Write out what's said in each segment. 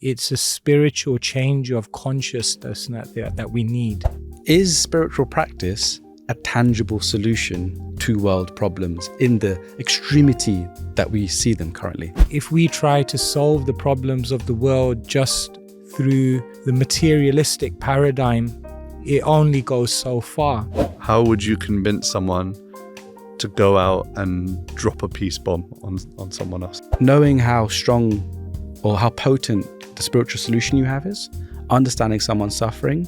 It's a spiritual change of consciousness that we need. Is spiritual practice a tangible solution to world problems in the extremity that we see them currently? If we try to solve the problems of the world just through the materialistic paradigm, it only goes so far. How would you convince someone to go out and drop a peace bomb on someone else? Knowing how strong or how potent the spiritual solution you have is, understanding someone's suffering,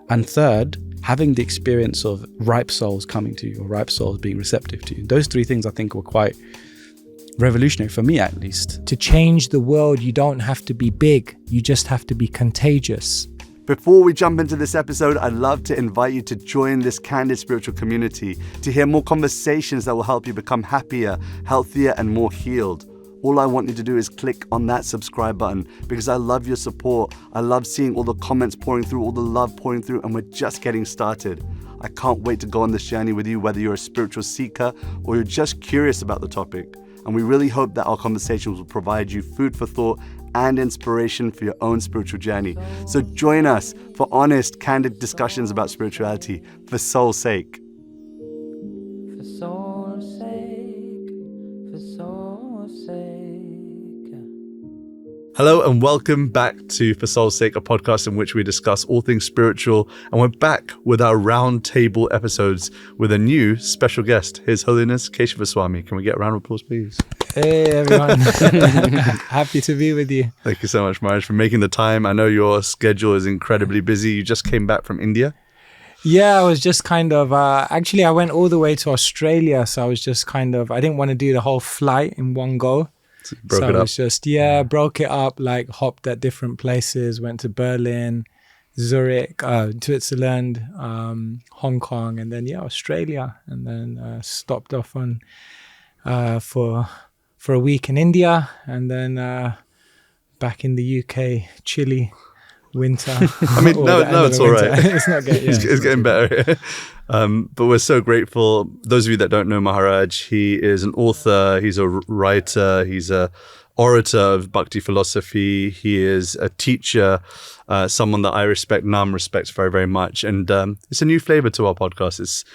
and third, having the experience of ripe souls coming to you or ripe souls being receptive to you. Those three things I think were quite revolutionary, for me at least. To change the world, you don't have to be big, you just have to be contagious. Before we jump into this episode, I'd love to invite you to join this candid spiritual community to hear more conversations that will help you become happier, healthier, and more healed. All I want you to do is click on that subscribe button because I love your support. I love seeing all the comments pouring through, all the love pouring through, and we're just getting started. I can't wait to go on this journey with you, whether you're a spiritual seeker or you're just curious about the topic. And we really hope that our conversations will provide you food for thought and inspiration for your own spiritual journey. So join us for honest, candid discussions about spirituality for soul's sake. For soul's sake, for soul's sake. Hello and welcome back to For Soul's Sake, a podcast in which we discuss all things spiritual. And we're back with our round table episodes with a new special guest, His Holiness Keshava Swami. Can we get a round of applause, please? Hey everyone, happy to be with you. Thank you so much, Maharaj, for making the time. I know your schedule is incredibly busy. You just came back from India. Yeah, I was just kind of, actually I went all the way to Australia. So I was just kind of, I didn't want to do the whole flight in one go. Broke so it I up. was just, broke it up, like hopped at different places, went to Berlin, Zurich, Switzerland, Hong Kong, and then, Australia. And then stopped off on for a week in India, and then back in the UK, chilly winter. I mean, no, it's all right. It's not getting, It's getting better. But we're so grateful. Those of you that don't know Maharaj, he is an author, he's a writer, he's a orator of Bhakti philosophy, he is a teacher, someone that I respect, Nāma respects very, very much. And it's a new flavor to our podcast.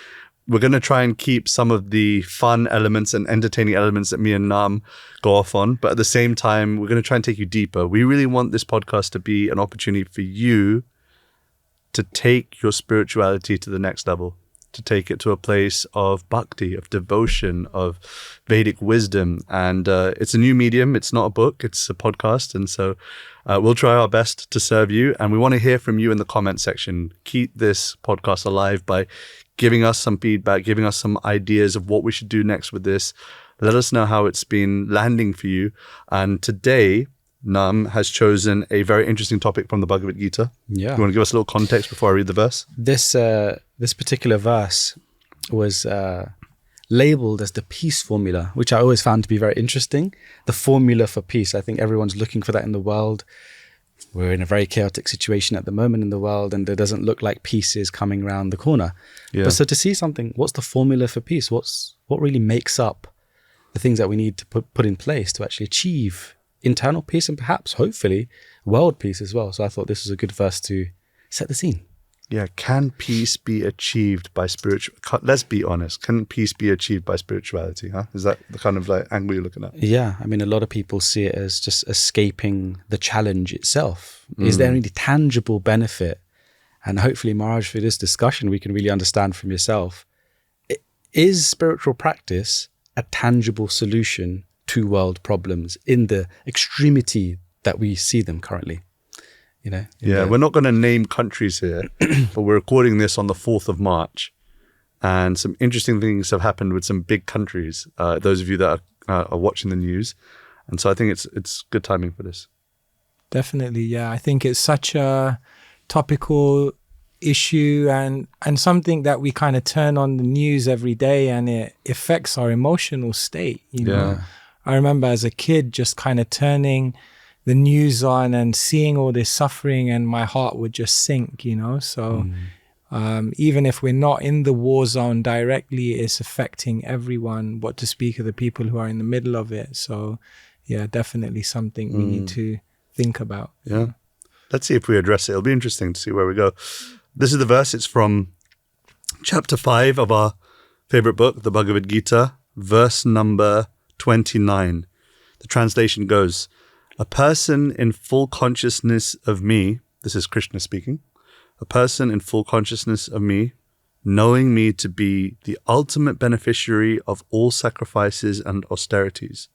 We're going to try and keep some of the fun elements and entertaining elements that me and Nāma go off on. But at the same time, we're going to try and take you deeper. We really want this podcast to be an opportunity for you to take your spirituality to the next level, to take it to a place of bhakti, of devotion, of Vedic wisdom. And it's a new medium. It's not a book. It's a podcast. And so we'll try our best to serve you. And we want to hear from you in the comment section. Keep this podcast alive by giving us some feedback, giving us some ideas of what we should do next with this. Let us know how it's been landing for you. And today, Nāma has chosen a very interesting topic from the Bhagavad Gita. Yeah. You want to give us a little context before I read the verse? This particular verse was labeled as the peace formula, which I always found to be very interesting. The formula for peace. I think everyone's looking for that in the world. We're in a very chaotic situation at the moment in the world, and there doesn't look like peace is coming around the corner. Yeah. But so to see something, what's the formula for peace? What really makes up the things that we need to put in place to actually achieve internal peace and perhaps, hopefully, world peace as well. So I thought this was a good verse to set the scene. Yeah, can peace be achieved by let's be honest, can peace be achieved by spirituality? Is that the kind of like angle you're looking at? Yeah, I mean, a lot of people see it as just escaping the challenge itself. Is there any tangible benefit? And hopefully, Maharaj, for this discussion, we can really understand from yourself, is spiritual practice a tangible solution to world problems in the extremity that we see them currently? We're not going to name countries here, but we're recording this on the 4th of March. And some interesting things have happened with some big countries, those of you that are watching the news. And so I think it's good timing for this. Definitely, yeah. I think it's such a topical issue and something that we kind of turn on the news every day, and it affects our emotional state, know. I remember as a kid just kind of turning the news on and seeing all this suffering, and my heart would just sink, So even if we're not in the war zone directly, it's affecting everyone, what to speak of the people who are in the middle of it. So yeah, definitely something we need to think about. Yeah. Let's see if we address it. It'll be interesting to see where we go. This is the verse. It's from chapter 5 of our favorite book, the Bhagavad Gita, verse number 29. The translation goes, "A person in full consciousness of me," this is Krishna speaking, "a person in full consciousness of me, knowing me to be the ultimate beneficiary of all sacrifices and austerities,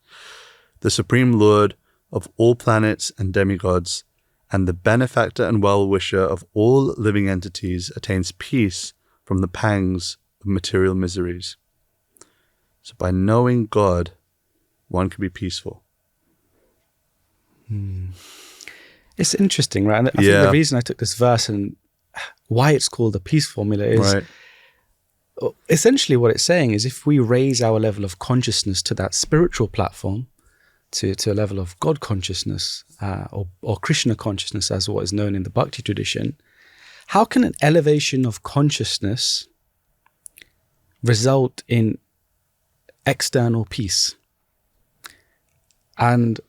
the supreme lord of all planets and demigods, and the benefactor and well-wisher of all living entities, attains peace from the pangs of material miseries." So by knowing God, one can be peaceful. It's interesting, right? And I think the reason I took this verse and why it's called the peace formula is essentially what it's saying is if we raise our level of consciousness to that spiritual platform, to a level of God consciousness or Krishna consciousness as what is known in the Bhakti tradition, how can an elevation of consciousness result in external peace? And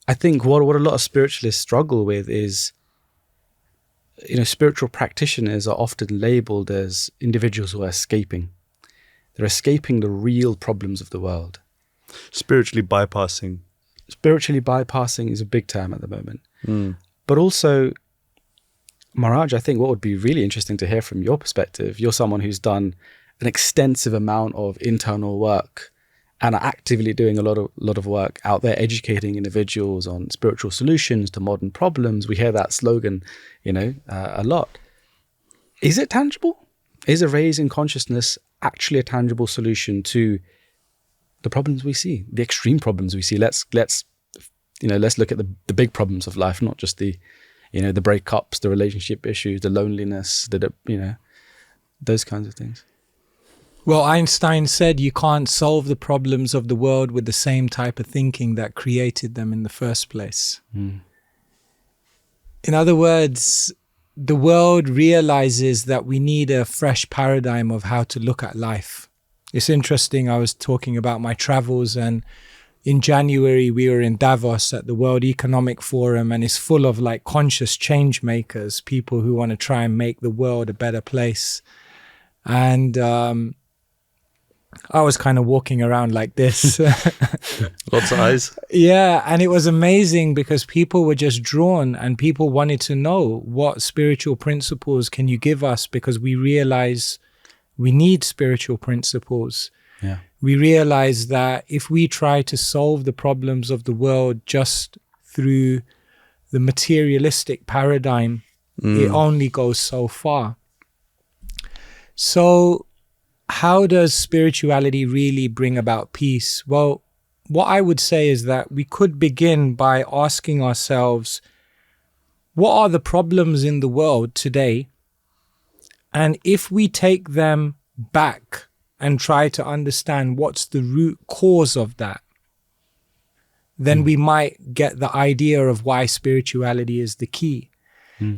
I think what a lot of spiritualists struggle with is, spiritual practitioners are often labeled as individuals who are escaping. They're escaping the real problems of the world. Spiritually bypassing. Spiritually bypassing is a big term at the moment. But also, Maharaj, I think what would be really interesting to hear from your perspective, you're someone who's done an extensive amount of internal work and are actively doing a lot of work out there, educating individuals on spiritual solutions to modern problems. We hear that slogan, a lot. Is it tangible? Is a raise in consciousness actually a tangible solution to the problems we see, the extreme problems we see? Let's look at the big problems of life, not just the breakups, the relationship issues, the loneliness, those kinds of things. Well, Einstein said you can't solve the problems of the world with the same type of thinking that created them in the first place. In other words, the world realizes that we need a fresh paradigm of how to look at life. It's interesting, I was talking about my travels, and in January we were in Davos at the World Economic Forum, and it's full of like conscious change makers, people who want to try and make the world a better place. And I was kind of walking around like this. Lots of eyes. Yeah, and it was amazing because people were just drawn and people wanted to know what spiritual principles can you give us, because we realize we need spiritual principles. Yeah. We realize that if we try to solve the problems of the world just through the materialistic paradigm, it only goes so far. So how does spirituality really bring about peace? Well, what I would say is that we could begin by asking ourselves, what are the problems in the world today? And if we take them back and try to understand what's the root cause of that, then we might get the idea of why spirituality is the key.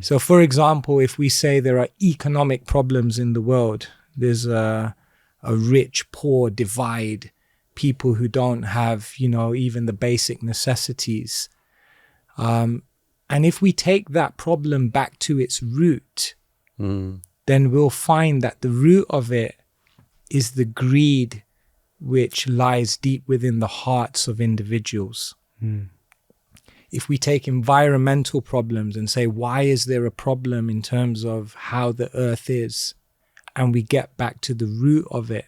So for example, if we say there are economic problems in the world, there's a rich-poor divide, people who don't have, even the basic necessities. And if we take that problem back to its root, then we'll find that the root of it is the greed which lies deep within the hearts of individuals. If we take environmental problems and say, why is there a problem in terms of how the earth is? And we get back to the root of it,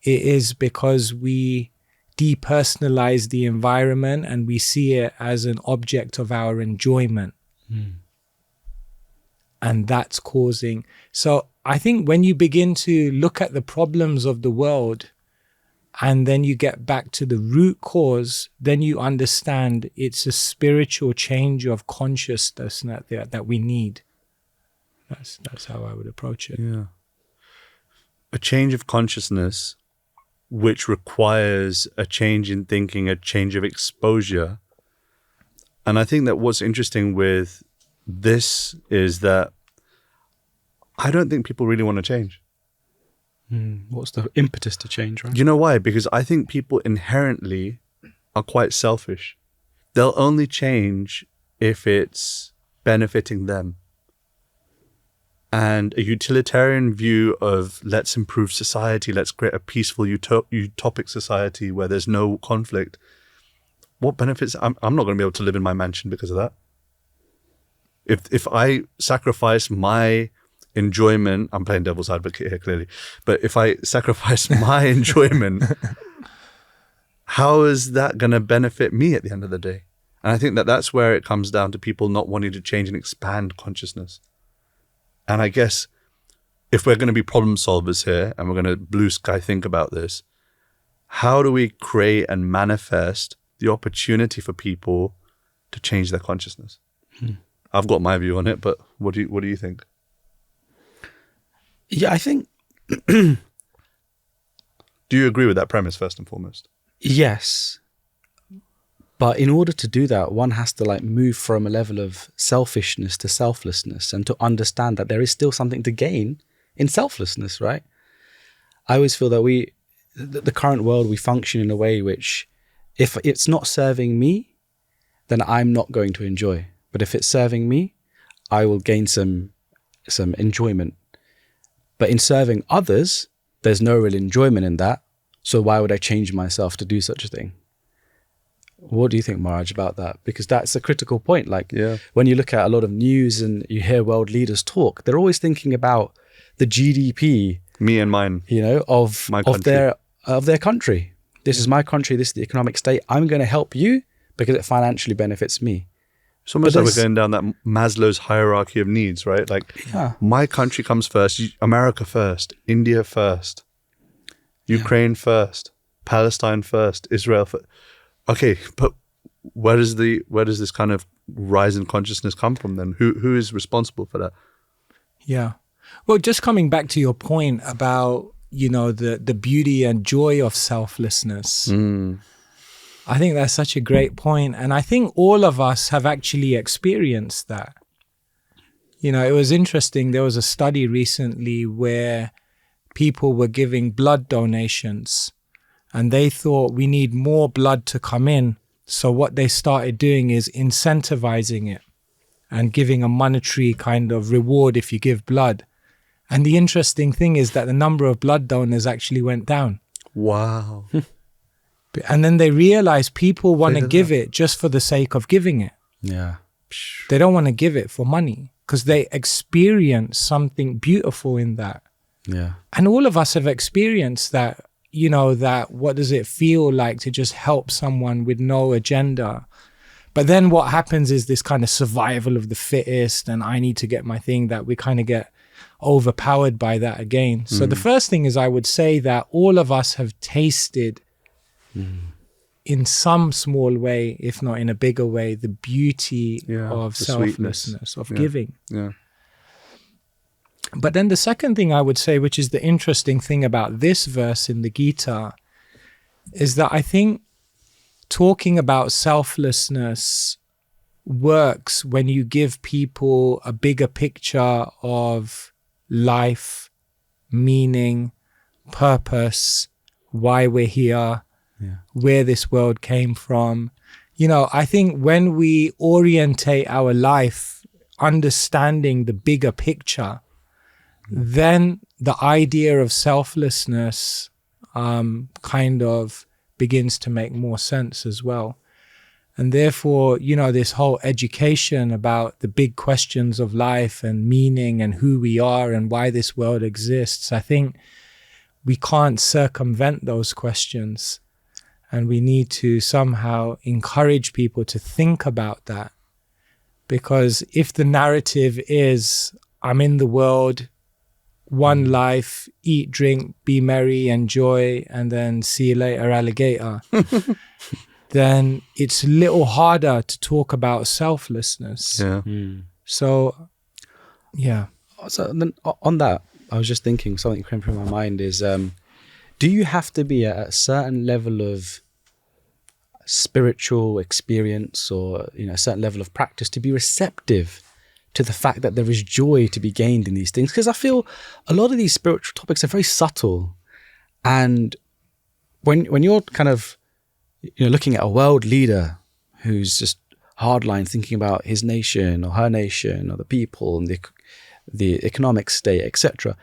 it is because we depersonalize the environment and we see it as an object of our enjoyment. And that's causing. So I think when you begin to look at the problems of the world and then you get back to the root cause, then you understand it's a spiritual change of consciousness that we need. That's how I would approach it. Yeah. A change of consciousness, which requires a change in thinking, a change of exposure. And I think that what's interesting with this is that I don't think people really want to change. What's the impetus to change, right? You know why? Because I think people inherently are quite selfish. they'll only change if it's benefiting them. And a utilitarian view of let's improve society, let's create a peaceful utopic society where there's no conflict. What benefits? I'm not going to be able to live in my mansion because of that. If I sacrifice my enjoyment, I'm playing devil's advocate here clearly, but if I sacrifice my enjoyment, how is that going to benefit me at the end of the day? And I think that that's where it comes down to people not wanting to change and expand consciousness. And I guess if we're going to be problem solvers here and we're going to blue sky think about this, how do we create and manifest the opportunity for people to change their consciousness? I've got my view on it, but what do you think? Yeah, I think... Do you agree with that premise first and foremost? Yes. But in order to do that, one has to like move from a level of selfishness to selflessness and to understand that there is still something to gain in selflessness, right? I always feel that the current world, we function in a way which, if it's not serving me, then I'm not going to enjoy. But if it's serving me, I will gain some enjoyment. But in serving others, there's no real enjoyment in that. So why would I change myself to do such a thing? What do you think, Maharaj, about that? Because that's a critical point. Like when you look at a lot of news and you hear world leaders talk, they're always thinking about the GDP, me and mine, of their country. This is my country. This is the economic state. I'm going to help you because it financially benefits me. It's almost like we're going down that Maslow's hierarchy of needs, right? Like my country comes first, America first, India first, Ukraine first, Palestine first, Israel first. Okay, but where does this kind of rise in consciousness come from then? Who is responsible for that? Yeah. Well, just coming back to your point about, the beauty and joy of selflessness. I think that's such a great point. And I think all of us have actually experienced that. It was interesting. There was a study recently where people were giving blood donations. And they thought we need more blood to come in. So what they started doing is incentivizing it and giving a monetary kind of reward if you give blood. And the interesting thing is that the number of blood donors actually went down. Wow. And then they realized people want to give it just for the sake of giving it. Yeah. They don't want to give it for money because they experience something beautiful in that. Yeah. And all of us have experienced that. That what does it feel like to just help someone with no agenda? But then what happens is this kind of survival of the fittest and I need to get my thing, that we kind of get overpowered by that again. So the first thing is I would say that all of us have tasted in some small way, if not in a bigger way, the beauty of selflessness, of giving. Yeah. But then the second thing I would say, which is the interesting thing about this verse in the Gita, is that I think talking about selflessness works when you give people a bigger picture of life, meaning, purpose, why we're here, where this world came from. I think when we orientate our life understanding the bigger picture, then the idea of selflessness kind of begins to make more sense as well. And therefore, this whole education about the big questions of life and meaning and who we are and why this world exists, I think we can't circumvent those questions. And we need to somehow encourage people to think about that. Because if the narrative is, I'm in the world, one life, eat, drink, be merry, enjoy, and then see you later, alligator, then it's a little harder to talk about selflessness. Yeah. So, yeah. So then on that, I was just thinking, something came through my mind is, do you have to be at a certain level of spiritual experience or a certain level of practice to be receptive to the fact that there is joy to be gained in these things? Because I feel a lot of these spiritual topics are very subtle, and when you're kind of looking at a world leader who's just hardline thinking about his nation or her nation or the people and the economic state, etc.,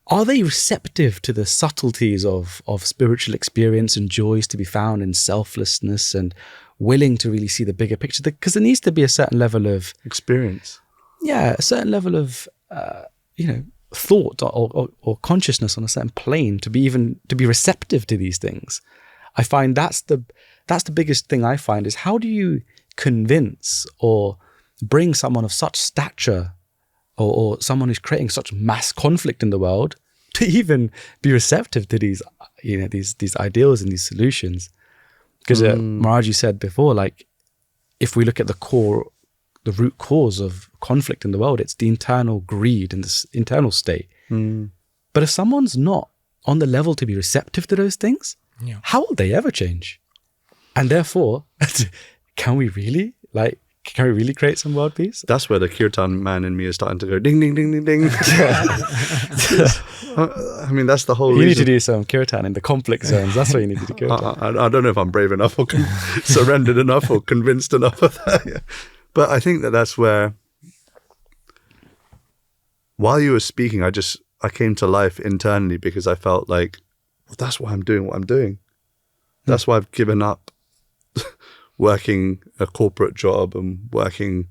are they receptive to the subtleties of spiritual experience and joys to be found in selflessness and willing to really see the bigger picture? Because there needs to be a certain level of experience. Yeah, a certain level of, thought or consciousness on a certain plane to be receptive to these things. I find that's the biggest thing I find is how do you convince or bring someone of such stature or someone who's creating such mass conflict in the world to even be receptive to these ideals and these solutions? Because Maharaj, you said before, like, if we look at the root cause of conflict in the world, it's the internal greed and this internal state. But if someone's not on the level to be receptive to those things, how will they ever change? And therefore, can we really create some world peace? That's where the kirtan man in me is starting to go ding, ding, ding, ding, ding. I mean, that's the whole reason. You need to do some kirtan in the conflict zones. That's what you need to do. I don't know if I'm brave enough or surrendered enough or convinced enough of that. Yeah. But I think that's where, while you were speaking, I came to life internally because I felt like, well, that's why I'm doing what I'm doing. That's why I've given up working a corporate job and working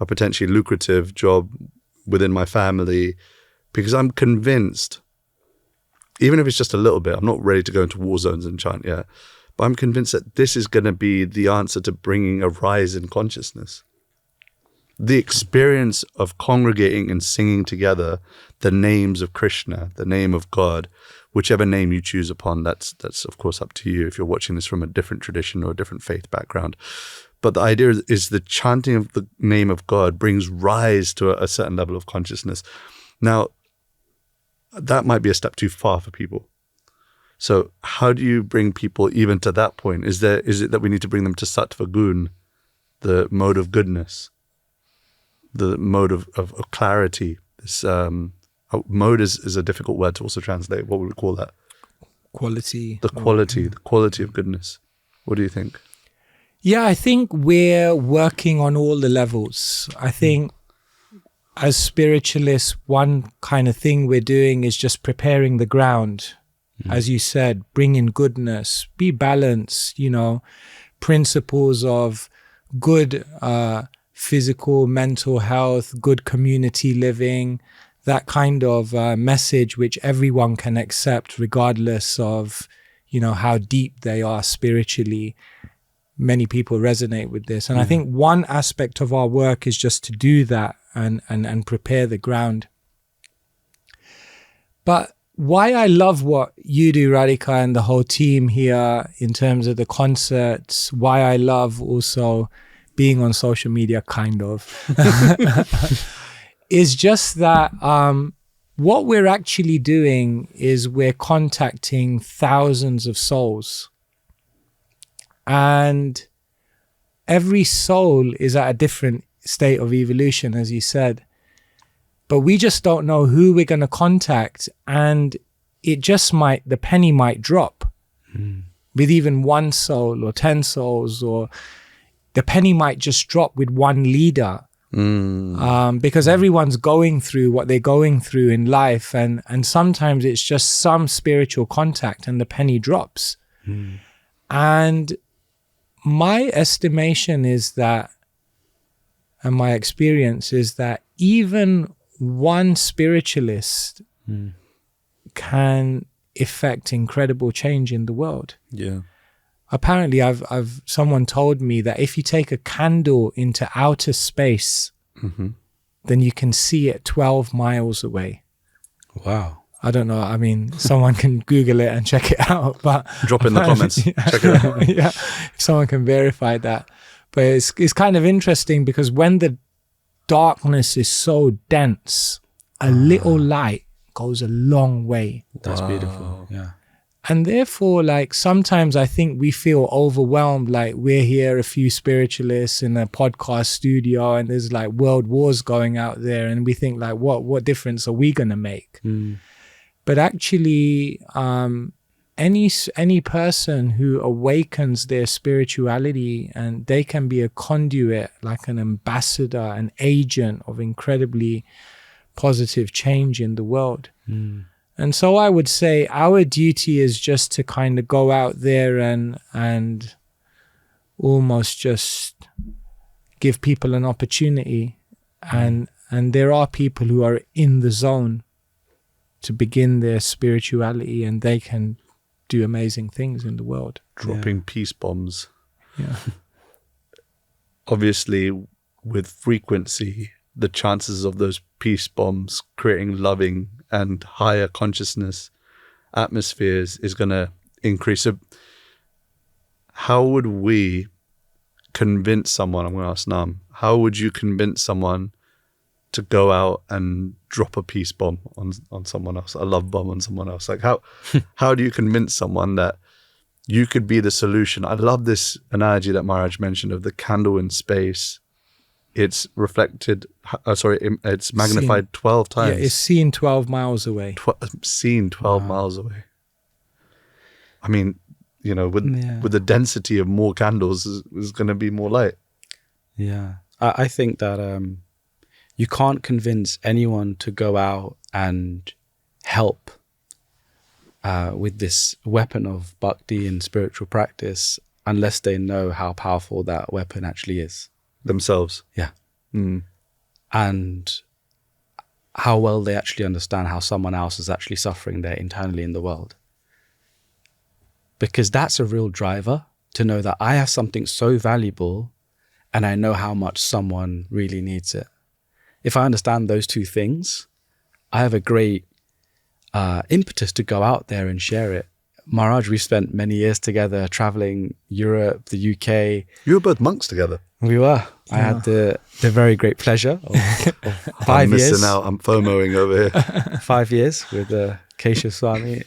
a potentially lucrative job within my family, because I'm convinced, even if it's just a little bit, I'm not ready to go into war zones and chant yet, but I'm convinced that this is going to be the answer to bringing a rise in consciousness. The experience of congregating and singing together the names of Krishna, the name of God, whichever name you choose upon, that's of course up to you if you're watching this from a different tradition or a different faith background. But the idea is the chanting of the name of God brings rise to a certain level of consciousness. Now, that might be a step too far for people. So how do you bring people even to that point? Is it that we need to bring them to sattva gun, the mode of goodness, the mode of clarity? This mode is a difficult word to also translate. What would we call that? Quality. The quality of goodness. What do you think? Yeah, I think we're working on all the levels. I think as spiritualists, one kind of thing we're doing is just preparing the ground. As you said, bring in goodness, be balanced, principles of good physical, mental health, good community living, that kind of message which everyone can accept regardless of, how deep they are spiritually. Many people resonate with this. And I think one aspect of our work is just to do that and prepare the ground. But why I love what you do, Radhika, and the whole team here in terms of the concerts, why I love also being on social media, kind of, is just that what we're actually doing is we're contacting thousands of souls. And every soul is at a different state of evolution, as you said. But we just don't know who we're going to contact. And the penny might drop with even one soul or 10 souls, or the penny might just drop with one leader. Because everyone's going through what they're going through in life. And sometimes it's just some spiritual contact and the penny drops. And my estimation is that, and my experience is that even one spiritualist can effect incredible change in the world. Yeah. Apparently, someone told me that if you take a candle into outer space, then you can see it 12 miles away. Wow. I don't know. I mean, someone can Google it and check it out. But drop in the comments. Check it out. Yeah, if someone can verify that. But it's kind of interesting because when the darkness is so dense, a little light goes a long way. That's beautiful. Yeah. And therefore, sometimes I think we feel overwhelmed. We're here, a few spiritualists in a podcast studio, and there's world wars going out there, and we think what difference are we going to make? But actually, any person who awakens their spirituality, and they can be a conduit, like an ambassador, an agent of incredibly positive change in the world. And so I would say our duty is just to kind of go out there and almost just give people an opportunity. And there are people who are in the zone to begin their spirituality, and they can do amazing things in the world. Dropping peace bombs. Yeah. Obviously, with frequency, the chances of those peace bombs creating loving and higher consciousness atmospheres is going to increase. So how would we convince someone, I'm going to ask Nam, how would you convince someone to go out and drop a peace bomb on someone else, a love bomb on someone else? Like how do you convince someone that you could be the solution? I love this analogy that Maharaj mentioned of the candle in space. It's reflected, it's magnified 12 times. Yeah, it's seen 12 miles away. Seen 12 miles away. I mean, with the density of more candles, is going to be more light. Yeah. I think that you can't convince anyone to go out and help with this weapon of bhakti and spiritual practice unless they know how powerful that weapon actually is. Themselves. Yeah. And how well they actually understand how someone else is actually suffering there internally in the world. Because that's a real driver, to know that I have something so valuable and I know how much someone really needs it. If I understand those two things, I have a great impetus to go out there and share it. Maharaj, we spent many years together traveling Europe, the UK. You were both monks together. We were. I had the very great pleasure of 5 I'm years. missing out. I'm FOMOing over here. 5 years with Keshava Swami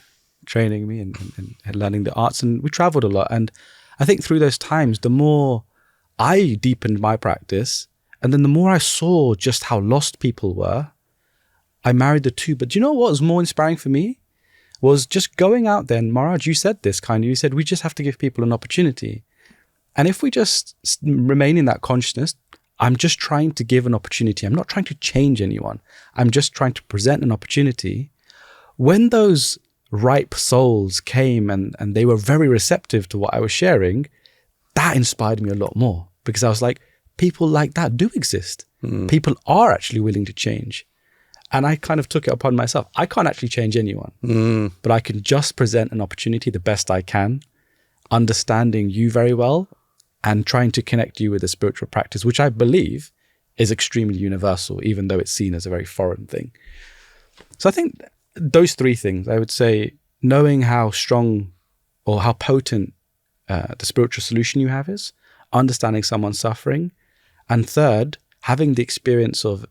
training me and learning the arts. And we traveled a lot. And I think through those times, the more I deepened my practice, and then the more I saw just how lost people were, I married the two. But do you know what was more inspiring for me? Was just going out there. And Maharaj, you said this you said, we just have to give people an opportunity. And if we just remain in that consciousness, I'm just trying to give an opportunity. I'm not trying to change anyone. I'm just trying to present an opportunity. When those ripe souls came and they were very receptive to what I was sharing, that inspired me a lot more, because I was like, people like that do exist. People are actually willing to change. And I kind of took it upon myself. I can't actually change anyone, but I can just present an opportunity the best I can, understanding you very well and trying to connect you with a spiritual practice, which I believe is extremely universal, even though it's seen as a very foreign thing. So I think those three things, I would say, knowing how strong or how potent the spiritual solution you have is, understanding someone's suffering, and third, having the experience of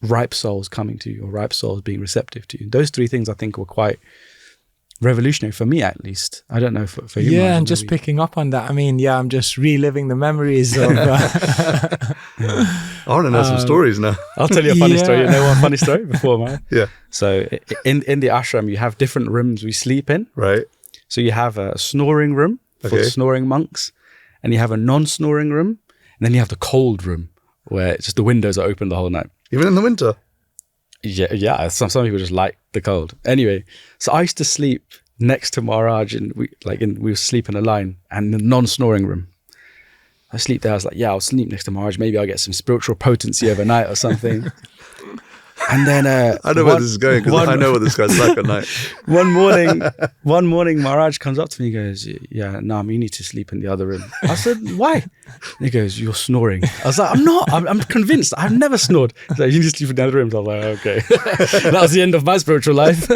ripe souls coming to you, or ripe souls being receptive to you. Those three things I think were quite revolutionary for me, at least. I don't know for you. Yeah, and just picking up on that, I mean, yeah, I'm just reliving the memories of... I want to know some stories now. I'll tell you a funny story. You know one funny story before, man? Yeah. So in the ashram, you have different rooms we sleep in. Right. So you have a snoring room for snoring monks, and you have a non-snoring room, and then you have the cold room where it's just the windows are open the whole night. Even in the winter? Yeah. Some people just like the cold. Anyway, so I used to sleep next to Maharaj, and we would sleep in a line, and the non-snoring room. I sleep there. I was like, yeah, I'll sleep next to Maharaj. Maybe I'll get some spiritual potency overnight or something. And then I know where this is going, because I know what this guy's like at night. One morning, Maharaj comes up to me and goes, yeah, Nāma, you need to sleep in the other room. I said, why? And he goes, you're snoring. I was like, I'm not. I'm convinced. I've never snored. He's like, you need to sleep in the other room. So I was like, okay. That was the end of my spiritual life.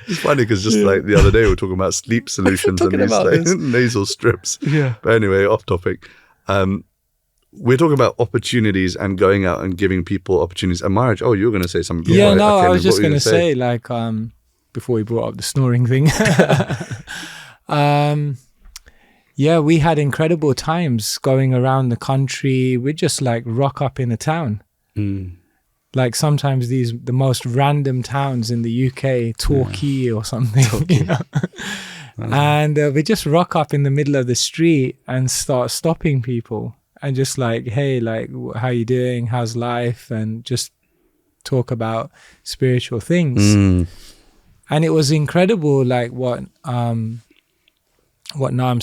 It's funny because just like the other day, we were talking about sleep solutions and these like, nasal strips. Yeah. But anyway, off topic. We're talking about opportunities and going out and giving people opportunities. And Maharaj, you were going to say something. Yeah, no, I was just going to say, like, before we brought up the snoring thing. Yeah, we had incredible times going around the country. We'd just like rock up in a town. Like sometimes the most random towns in the UK, Torquay or something, you know? And we just rock up in the middle of the street and start stopping people and just like, hey, like, how you doing? How's life? And just talk about spiritual things. And it was incredible, like what Naam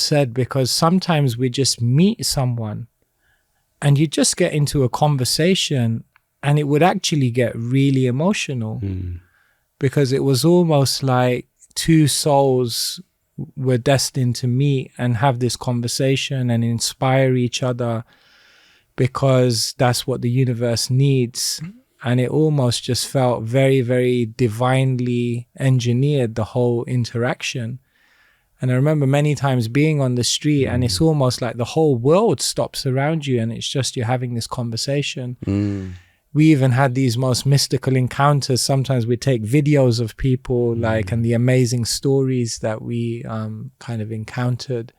said, because sometimes we just meet someone and you just get into a conversation and it would actually get really emotional because it was almost like two souls were destined to meet and have this conversation and inspire each other because that's what the universe needs. And it almost just felt very, very divinely engineered, the whole interaction. And I remember many times being on the street and it's almost like the whole world stops around you and it's just you're having this conversation. We even had these most mystical encounters. Sometimes we take videos of people like and the amazing stories that we kind of encountered.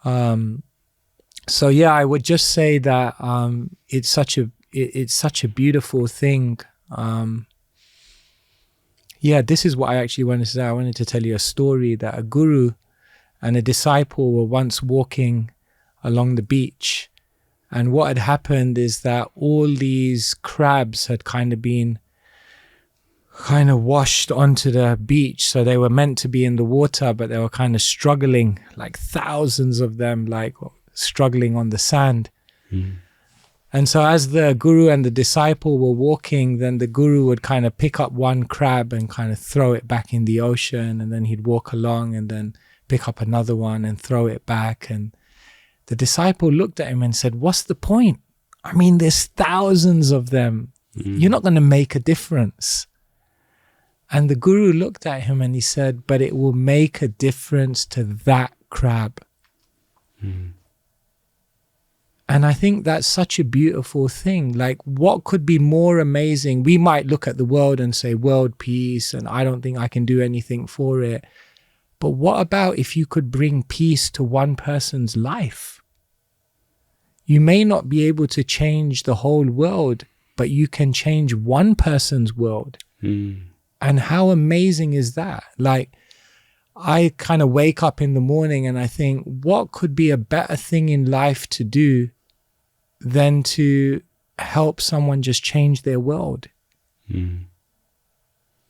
So yeah, I would just say that it's such a beautiful thing. Yeah, this is what I actually wanted to say. I wanted to tell you a story that a guru and a disciple were once walking along the beach. And what had happened is that all these crabs had kind of washed onto the beach. So they were meant to be in the water, but they were kind of struggling, like thousands of them, like struggling on the sand. And so as the guru and the disciple were walking, then the guru would kind of pick up one crab and kind of throw it back in the ocean. And then he'd walk along and then pick up another one and throw it back. And the disciple looked at him and said, what's the point? I mean, there's thousands of them. You're not going to make a difference. And the guru looked at him and he said, but it will make a difference to that crab. And I think that's such a beautiful thing. Like, what could be more amazing? We might look at the world and say, world peace, and I don't think I can do anything for it. But what about if you could bring peace to one person's life? You may not be able to change the whole world, but you can change one person's world. And how amazing is that? Like, I kind of wake up in the morning and I think, what could be a better thing in life to do than to help someone just change their world?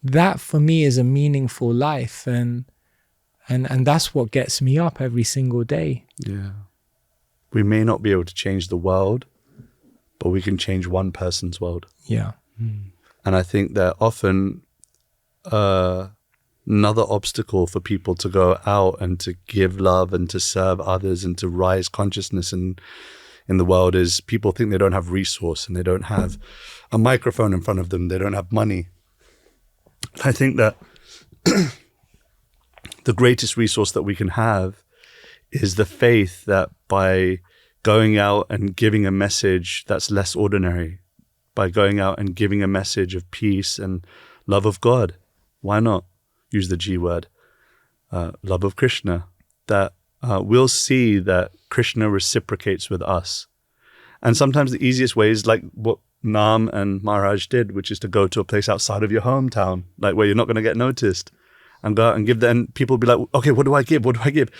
That for me is a meaningful life. And that's what gets me up every single day. Yeah. We may not be able to change the world, but we can change one person's world. Yeah. And I think that often another obstacle for people to go out and to give love and to serve others and to rise consciousness in the world is people think they don't have resource and they don't have a microphone in front of them. They don't have money. I think that the greatest resource that we can have is the faith that by going out and giving a message that's less ordinary, by going out and giving a message of peace and love of God, why not use the G word, love of Krishna, that we'll see that Krishna reciprocates with us. And sometimes the easiest way is like what Naam and Maharaj did, which is to go to a place outside of your hometown, like where you're not going to get noticed, and go out and give them. People will be like, okay, what do I give? What do I give?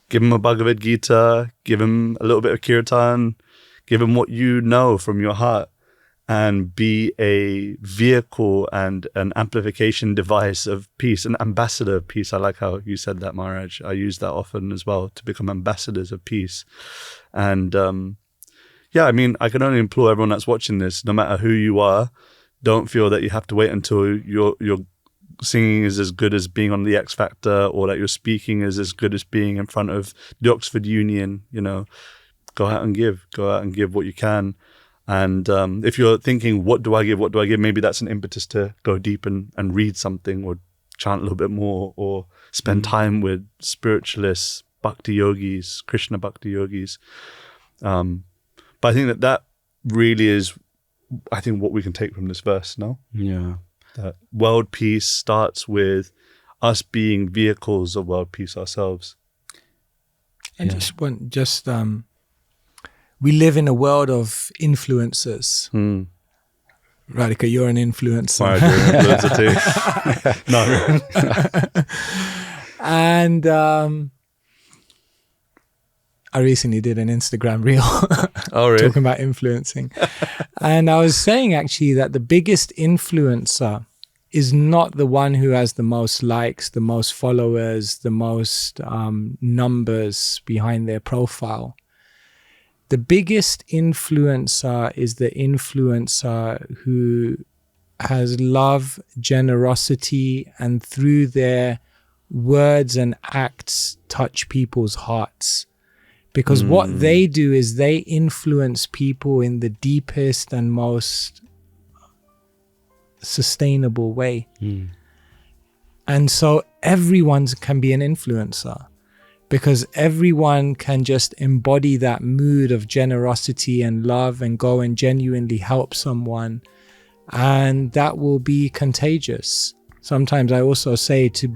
Give them a Bhagavad Gita, give them a little bit of kirtan, give them what you know from your heart, and be a vehicle and an amplification device of peace, an ambassador of peace. I like how you said that, Maharaj. I use that often as well, to become ambassadors of peace. And yeah, I mean, I can only implore everyone that's watching this, no matter who you are, don't feel that you have to wait until your singing is as good as being on the X Factor, or that your speaking is as good as being in front of the Oxford Union. You know, go out and give what you can. And if you're thinking, what do I give? What do I give? Maybe that's an impetus to go deep and read something, or chant a little bit more, or spend time with spiritualists, bhakti yogis, Krishna bhakti yogis. But I think that really is, I think, what we can take from this verse, no? Yeah. That world peace starts with us being vehicles of world peace ourselves. And we live in a world of influencers. Radhika, you're an influencer. Maharaj, you're an influencer too. No. And I recently did an Instagram reel Oh, really? talking about influencing. And I was saying actually that the biggest influencer is not the one who has the most likes, the most followers, the most numbers behind their profile. The biggest influencer is the influencer who has love, generosity, and through their words and acts touch people's hearts. Because what they do is they influence people in the deepest and most sustainable way. And so everyone can be an influencer because everyone can just embody that mood of generosity and love and go and genuinely help someone. And that will be contagious. Sometimes I also say to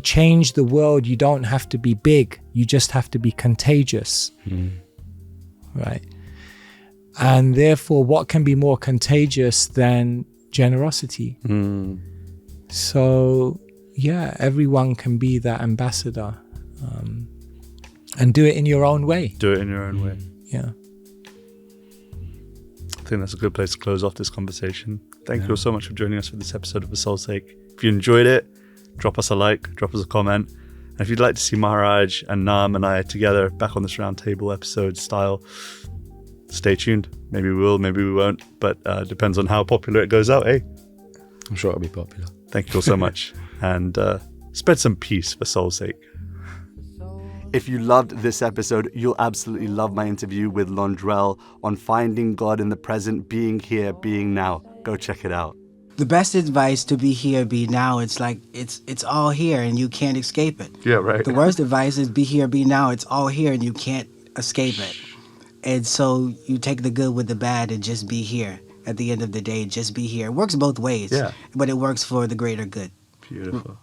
change the world, you don't have to be big. You just have to be contagious. Right? And therefore, what can be more contagious than generosity? So, yeah, everyone can be that ambassador and do it in your own way. Do it in your own way. Yeah. I think that's a good place to close off this conversation. Thank you all so much for joining us for this episode of The Soul's Sake. If you enjoyed it, drop us a like, drop us a comment. And if you'd like to see Maharaj and Nāma and I together back on this roundtable episode style, stay tuned. Maybe we will, maybe we won't, but depends on how popular it goes out, eh? I'm sure it'll be popular. Thank you all so much. And spread some peace for soul's sake. If you loved this episode, you'll absolutely love my interview with Londrell on finding God in the present, being here, being now. Go check it out. The best advice to be here, be now. It's like it's all here and you can't escape it. Yeah, right. The worst advice is be here, be now. It's all here and you can't escape it. And so you take the good with the bad and just be here. At the end of the day, just be here. It works both ways. Yeah. But it works for the greater good. Beautiful.